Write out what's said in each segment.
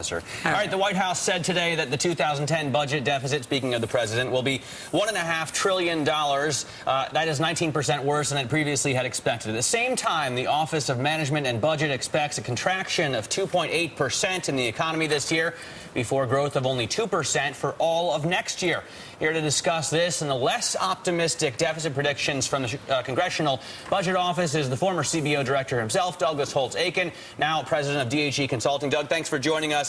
All right, the White House said today that the 2010 budget deficit, speaking of the president, will be $1.5 trillion. That is 19% worse than it previously had expected. At the same time, the Office of Management and Budget expects a contraction of 2.8% in the economy this year, before growth of only 2% for all of next year. Here to discuss this and the less optimistic deficit predictions from the Congressional Budget Office is the former CBO director himself, Douglas Holtz-Eakin, now president of DHE Consulting. Doug, thanks for joining us.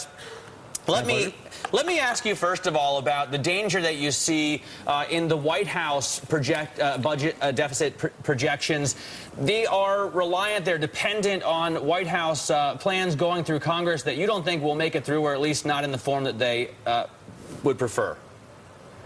Let me ask you, first of all, about the danger that you see in the White House budget deficit projections. They are reliant, they're dependent on White House plans going through Congress that you don't think will make it through, or at least not in the form that they would prefer.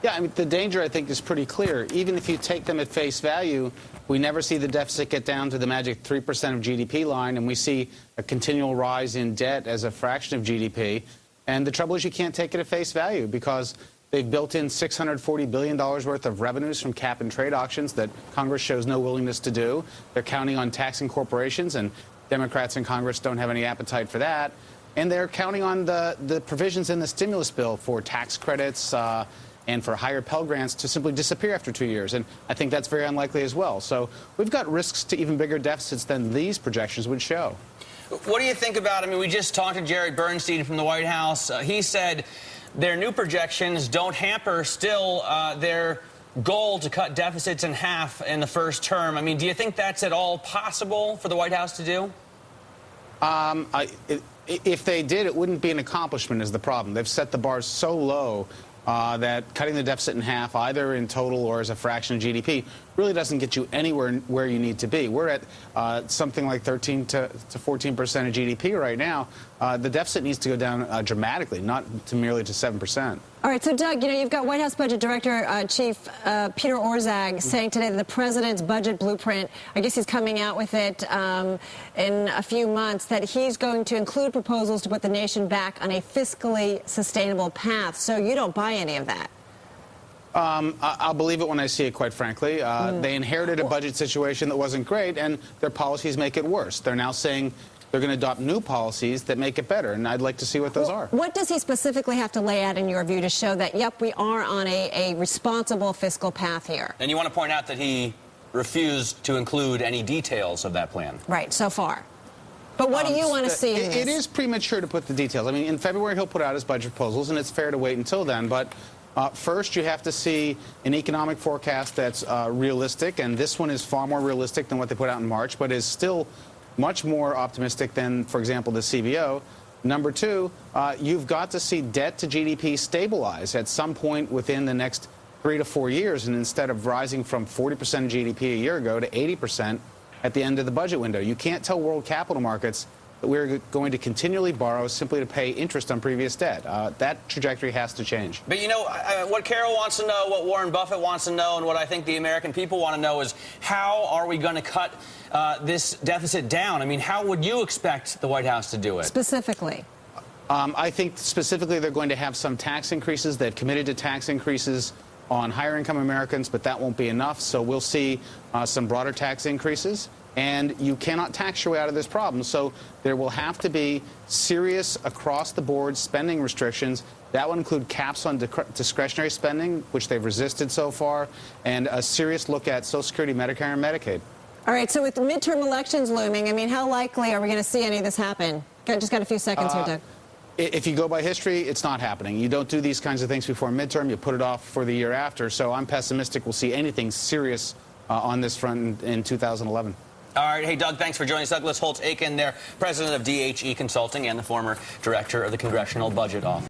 Yeah, I mean, the danger, I think, is pretty clear. Even if you take them at face value, we never see the deficit get down to the magic 3% of GDP line, and we see a continual rise in debt as a fraction of GDP. And the trouble is you can't take it at face value because they've built in $640 billion worth of revenues from cap and trade auctions that Congress shows no willingness to do. They're counting on taxing corporations, and Democrats in Congress don't have any appetite for that. And they're counting on the provisions in the stimulus bill for tax credits and for higher Pell Grants to simply disappear after 2 years. And I think that's very unlikely as well. So we've got risks to even bigger deficits than these projections would show. What do you think about, I mean, we just talked to Jerry Bernstein from the White House. He said their new projections don't hamper still their goal to cut deficits in half in the first term. I mean, do you think that's at all possible for the White House to do? If they did, it wouldn't be an accomplishment is the problem. They've set the bar so low that cutting the deficit in half, either in total or as a fraction of GDP, really doesn't get you anywhere where you need to be. We're at something like 13 to 14% of GDP right now. The deficit needs to go down dramatically, not to merely to 7%. All right, so Doug, you know, you've got White House Budget Director Chief Peter Orszag saying today that the president's budget blueprint, I guess he's coming out with it in a few months, that he's going to include proposals to put the nation back on a fiscally sustainable path. So you don't buy any of that? I'll believe it when I see it, quite frankly. They inherited a budget situation that wasn't great, and their policies make it worse. They're now saying they're going to adopt new policies that make it better, and I'd like to see what those are. What does he specifically have to lay out, in your view, to show that, yep, we are on a responsible fiscal path here? And you want to point out that he refused to include any details of that plan. Right, so far. But what do you want to see in this? It is premature to put the details. I mean, in February, he'll put out his budget proposals, and it's fair to wait until then. But first, you have to see an economic forecast that's realistic, and this one is far more realistic than what they put out in March, but is still much more optimistic than, for example, the CBO. Number two, you've got to see debt to GDP stabilize at some point within the next 3 to 4 years, and instead of rising from 40% of GDP a year ago to 80% at the end of the budget window. You can't tell world capital markets that we're going to continually borrow simply to pay interest on previous debt. That trajectory has to change. But, you know, what Carol wants to know, what Warren Buffett wants to know, and what I think the American people want to know is, how are we going to cut this deficit down? I mean, how would you expect the White House to do it? Specifically? I think specifically they're going to have some tax increases. They've committed to tax increases on higher income Americans, but that won't be enough. So we'll see some broader tax increases. And you cannot tax your way out of this problem. So there will have to be serious across-the-board spending restrictions. That would include caps on discretionary spending, which they've resisted so far, and a serious look at Social Security, Medicare, and Medicaid. All right, so with the midterm elections looming, I mean, how likely are we going to see any of this happen? Just got a few seconds here, Doug. If you go by history, it's not happening. You don't do these kinds of things before midterm. You put it off for the year after. So I'm pessimistic we'll see anything serious on this front in 2011. All right. Hey, Doug, thanks for joining us. Douglas Holtz-Eakin, there, president of DHE Consulting and the former director of the Congressional Budget Office.